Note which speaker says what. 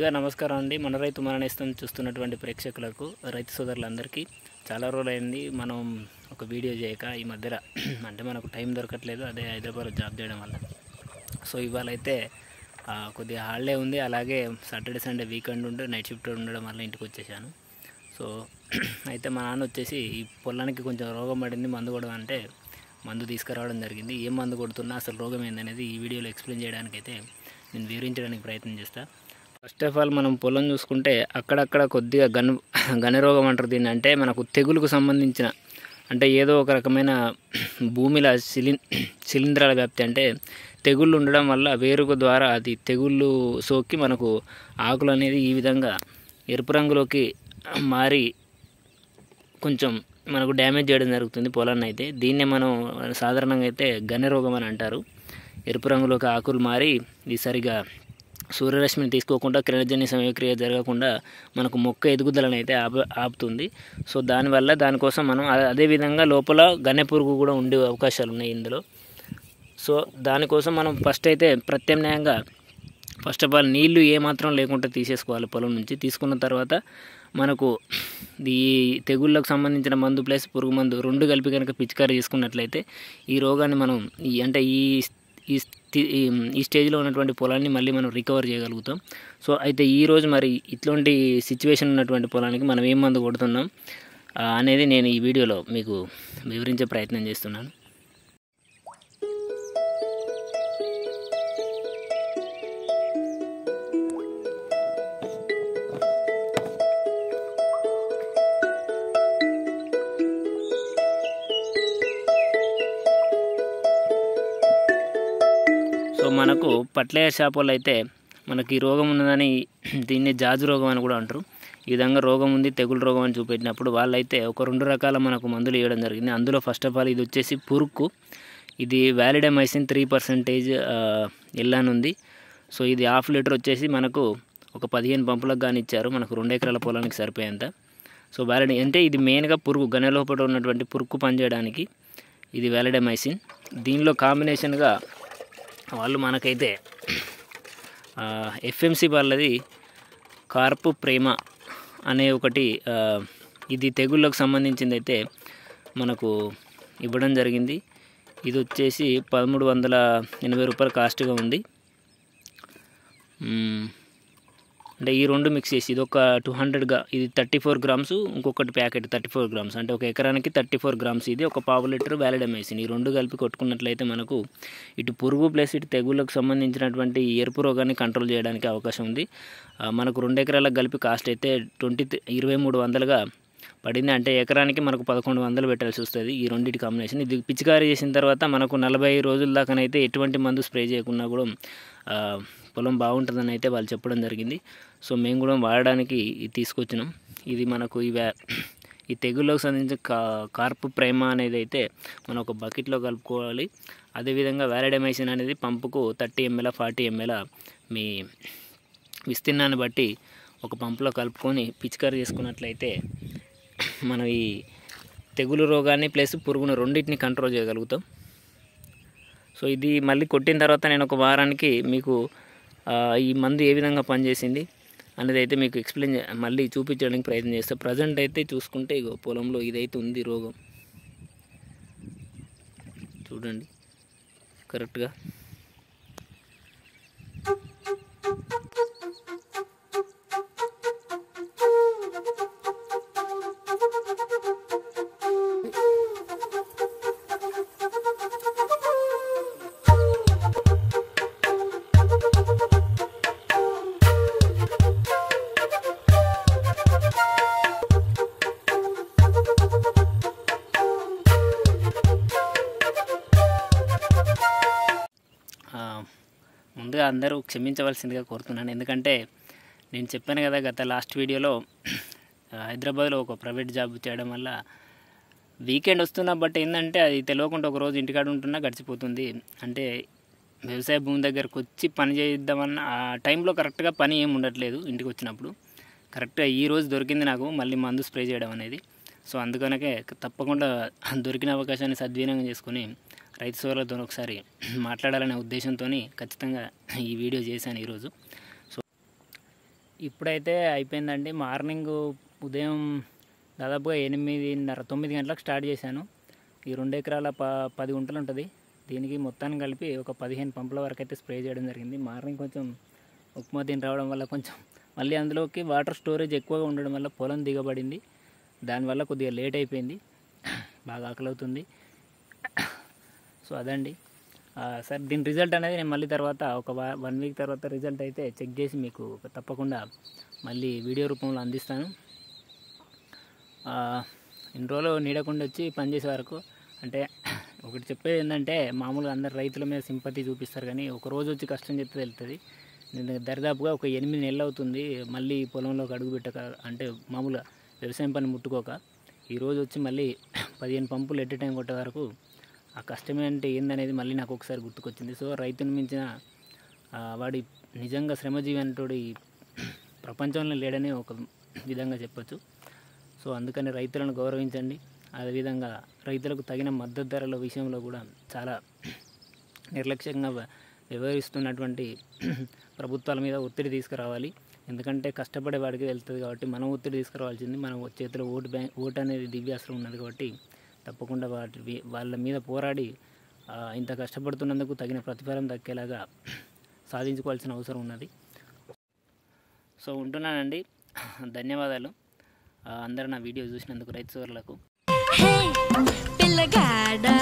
Speaker 1: ముందుగా నమస్కారం అండి. మన రైతు మన నేస్తం చూస్తున్నటువంటి ప్రేక్షకులకు, రైతు సోదరులందరికీ చాలా రోజులైంది మనం ఒక వీడియో చేయక. ఈ మధ్యలో అంటే మనకు టైం దొరకట్లేదు, అదే హైదరాబాద్లో జాబ్ చేయడం వల్ల. సో ఇవాళ అయితే కొద్దిగా హాలిడే ఉంది, అలాగే సాటర్డే సండే వీకెండ్ ఉండి నైట్ షిఫ్ట్ ఉండడం వల్ల ఇంటికి వచ్చేసాను. సో అయితే మా నాన్న వచ్చేసి ఈ పొలానికి కొంచెం రోగం పడింది, మందు కొడడం అంటే మందు తీసుకురావడం జరిగింది. ఏం మందు కొడుతున్నా, అసలు రోగం ఏందనేది ఈ వీడియోలో ఎక్స్ప్లెయిన్ చేయడానికైతే నేను వివరించడానికి ప్రయత్నం చేస్తాను. ఫస్ట్ ఆఫ్ ఆల్ మనం పొలం చూసుకుంటే అక్కడక్కడ కొద్దిగా గనరోగం అంటారు దీన్ని. అంటే మనకు తెగులుకు సంబంధించిన, అంటే ఏదో ఒక రకమైన భూమిలో శిలీంధ్రాల వ్యాప్తి, అంటే తెగుళ్ళు ఉండడం వల్ల వేరుకు ద్వారా అది తెగుళ్ళు సోకి మనకు ఆకులు అనేది ఈ విధంగా ఎరుపు రంగులోకి మారి కొంచెం మనకు డ్యామేజ్ చేయడం జరుగుతుంది పొలాన్ని. అయితే దీన్నే మనం సాధారణంగా అయితే గనరోగం అని అంటారు. ఎరుపు రంగులోకి ఆకులు మారి ఇది సరిగా సూర్యరశ్మిని తీసుకోకుండా, కిరణజన్య సమయక్రియ జరగకుండా మనకు మొక్క ఎదుగుదలను అయితే ఆపుతుంది. సో దానికోసం మనం అదేవిధంగా లోపల గన్నె పురుగు కూడా ఉండే అవకాశాలు ఉన్నాయి ఇందులో. సో దానికోసం మనం ఫస్ట్ అయితే ప్రత్యామ్నాయంగా ఫస్ట్ ఆఫ్ ఆల్ నీళ్లు ఏమాత్రం లేకుండా తీసేసుకోవాలి పొలం నుంచి. తీసుకున్న తర్వాత మనకు ఈ తెగుళ్ళకు సంబంధించిన మందు ప్లస్ పురుగు మందు రెండు కలిపి కనుక పిచికారీ చేసుకున్నట్లయితే ఈ రోగాన్ని మనం ఈ స్టేజ్లో ఉన్నటువంటి పొలాన్ని మళ్ళీ మనం రికవర్ చేయగలుగుతాం. సో అయితే ఈరోజు మరి ఇట్లాంటి సిచ్యువేషన్ ఉన్నటువంటి పొలానికి మనం ఏం మందు కొడుతున్నాం అనేది నేను ఈ వీడియోలో మీకు వివరించే ప్రయత్నం చేస్తున్నాను. సో మనకు పట్లయ్య షాపులో అయితే మనకి ఈ రోగం ఉన్నదని, దీన్ని జాజు రోగం అని కూడా అంటారు. ఈ విధంగా రోగం ఉంది, తెగులు రోగం అని చూపెట్టినప్పుడు వాళ్ళైతే ఒక 2 రకాల మనకు మందులు ఇవ్వడం జరిగింది. అందులో ఫస్ట్ ఆఫ్ ఆల్ ఇది వచ్చేసి పురుక్కు, ఇది వ్యాలిడమైసిన్ 3% ఎల్లాన్ ఉంది. సో ఇది 1/2 లీటర్ వచ్చేసి మనకు ఒక 15 పంపులకు కానీ ఇచ్చారు, మనకు 2 ఎకరాల పొలానికి సరిపోయేంత. సో అంటే ఇది మెయిన్గా పురుగు గనెలోపల ఉన్నటువంటి పురుక్కు పనిచేయడానికి ఇది వ్యాలిడమైసిన్. దీనిలో కాంబినేషన్గా వాళ్ళు మనకైతే ఎఫ్ఎంసి వాళ్ళది కార్పు ప్రేమ అనే ఒకటి, ఇది తెగుళ్ళకు సంబంధించింది అయితే మనకు ఇవ్వడం జరిగింది. ఇది వచ్చేసి 1380 రూపాయలు కాస్ట్గా ఉంది. అంటే ఈ రెండు మిక్స్ చేసి ఇది ఒక 200గా, ఇది 34 గ్రామ్స్, ఇంకొకటి ప్యాకెట్ 34 గ్రామ్స్, అంటే ఒక ఎకరానికి 34 గ్రామ్స్. ఇది ఒక 1/2 లీటర్ వ్యాలిడమైసిన్. ఈ రెండు కలిపి కొట్టుకున్నట్లయితే మనకు ఇటు పురుగు ప్లస్ ఇటు తెగుళ్ళకు సంబంధించినటువంటి ఎరుపు రోగాన్ని కంట్రోల్ చేయడానికి అవకాశం ఉంది. మనకు 2 ఎకరాలకు కలిపి కాస్ట్ అయితే 2300గా పడింది. అంటే ఎకరానికి మనకు 1100 పెట్టాల్సి వస్తుంది ఈ రెండింటి కాంబినేషన్. ఇది పిచికారీ చేసిన తర్వాత మనకు 40 రోజుల దాకానైతే ఎటువంటి మందు స్ప్రే చేయకుండా కూడా పొలం బాగుంటుందని అయితే వాళ్ళు చెప్పడం జరిగింది. సో మేము కూడా వాడడానికి తీసుకొచ్చినాం. ఇది మనకు ఈ తెగుళ్ళకు సంబంధించిన కార్పు ప్రేమ అనేది అయితే మనం ఒక బకెట్లో కలుపుకోవాలి. అదేవిధంగా వ్యాలిడమైసిన్ అనేది పంపుకు 30 ml 40 ml మీ విస్తీర్ణాన్ని బట్టి ఒక పంపులో కలుపుకొని పిచికారీ చేసుకున్నట్లయితే మనం ఈ తెగులు రోగాన్ని ప్లస్ పురుగును రెండింటిని కంట్రోల్ చేయగలుగుతాం. సో ఇది మళ్ళీ కొట్టిన తర్వాత నేను ఒక వారానికి మీకు ఈ మందు ఏ విధంగా పనిచేసింది అనేది అయితే మీకు మళ్ళీ చూపించడానికి ప్రయత్నం చేస్తాను. ప్రజెంట్ అయితే చూసుకుంటే ఇగో పొలంలో ఇదైతే ఉంది రోగం, చూడండి కరెక్ట్గా. ముందుగా అందరూ క్షమించవలసిందిగా కోరుతున్నాను, ఎందుకంటే నేను చెప్పాను కదా గత లాస్ట్ వీడియోలో హైదరాబాద్లో ఒక ప్రైవేట్ జాబ్ చేయడం వల్ల వీకెండ్ వస్తున్నా. బట్ ఏంటంటే అది తెలియకుండా ఒకరోజు ఇంటికాడ ఉంటున్నా గడిచిపోతుంది. అంటే వ్యవసాయ భూమి దగ్గరకు వచ్చి పని చేద్దామన్న ఆ టైంలో కరెక్ట్గా పని ఏమి ఉండట్లేదు. ఇంటికి వచ్చినప్పుడు కరెక్ట్గా ఈరోజు దొరికింది నాకు మళ్ళీ మందు స్ప్రే చేయడం అనేది. సో అందుకనకే తప్పకుండా దొరికిన అవకాశాన్ని సద్వినియోగం చేసుకొని రైతు సోదరులతో ఒకసారి మాట్లాడాలనే ఉద్దేశంతో ఖచ్చితంగా ఈ వీడియో చేశాను ఈరోజు. సో ఇప్పుడైతే అయిపోయిందండి. మార్నింగ్ ఉదయం దాదాపుగా 8:30 9 గంటలకు స్టార్ట్ చేశాను. ఈ 2 ఎకరాల 10 గుంటలు ఉంటుంది. దీనికి మొత్తాన్ని కలిపి ఒక 15 పంపుల వరకు అయితే స్ప్రే చేయడం జరిగింది. మార్నింగ్ కొంచెం ఉప్మా తిని రావడం వల్ల కొంచెం మళ్ళీ అందులోకి వాటర్ స్టోరేజ్ ఎక్కువగా ఉండడం వల్ల పొలం దిగబడింది. దానివల్ల కొద్దిగా లేట్ అయిపోయింది. బాగా ఆకలి అవుతుంది. సో అదండి. సార్ దీని రిజల్ట్ అనేది నేను మళ్ళీ తర్వాత ఒక 1 వీక్ తర్వాత రిజల్ట్ అయితే చెక్ చేసి మీకు తప్పకుండా మళ్ళీ వీడియో రూపంలో అందిస్తాను. ఇన్ని రోజులు నీడకుండా వచ్చి పనిచేసే వరకు అంటే ఒకటి చెప్పేది ఏంటంటే, మామూలుగా అందరు రైతుల మీద సింపతి చూపిస్తారు, కానీ ఒక రోజు వచ్చి కష్టం చెప్తే తెలుస్తుంది. నేను దరిదాపుగా ఒక 8 నెలలు అవుతుంది మళ్ళీ పొలంలోకి అడుగు పెట్టక, అంటే మామూలుగా వ్యవసాయం పని ముట్టుకోక. ఈరోజు వచ్చి మళ్ళీ 15 పంపులు ఎట్ టైం కొట్టే వరకు ఆ కష్టం అంటే ఏందనేది మళ్ళీ నాకు ఒకసారి గుర్తుకొచ్చింది. సో రైతును మించిన వాడి నిజంగా శ్రమజీవి అంటోడు ఈ ప్రపంచంలో లేడని ఒక విధంగా చెప్పొచ్చు. సో అందుకని రైతులను గౌరవించండి. అదేవిధంగా రైతులకు తగిన మద్దతు ధరల విషయంలో కూడా చాలా నిర్లక్ష్యంగా వ్యవహరిస్తున్నటువంటి ప్రభుత్వాల మీద ఒత్తిడి తీసుకురావాలి. ఎందుకంటే కష్టపడే వాడికి వెళ్తుంది కాబట్టి మనం ఒత్తిడి తీసుకురావాల్సింది. మన చేతిలో ఓటు అనేది దివ్యాస్త్రం ఉన్నది కాబట్టి తప్పకుండా వాళ్ళ మీద పోరాడి ఇంత కష్టపడుతున్నందుకు తగిన ప్రతిఫలం దక్కేలాగా సాధించుకోవాల్సిన అవసరం ఉన్నది. సో ఉంటున్నానండి. ధన్యవాదాలు అందరూ నా వీడియో చూసినందుకు రైతు సోదరులకు.
Speaker 2: పిల్లగాడా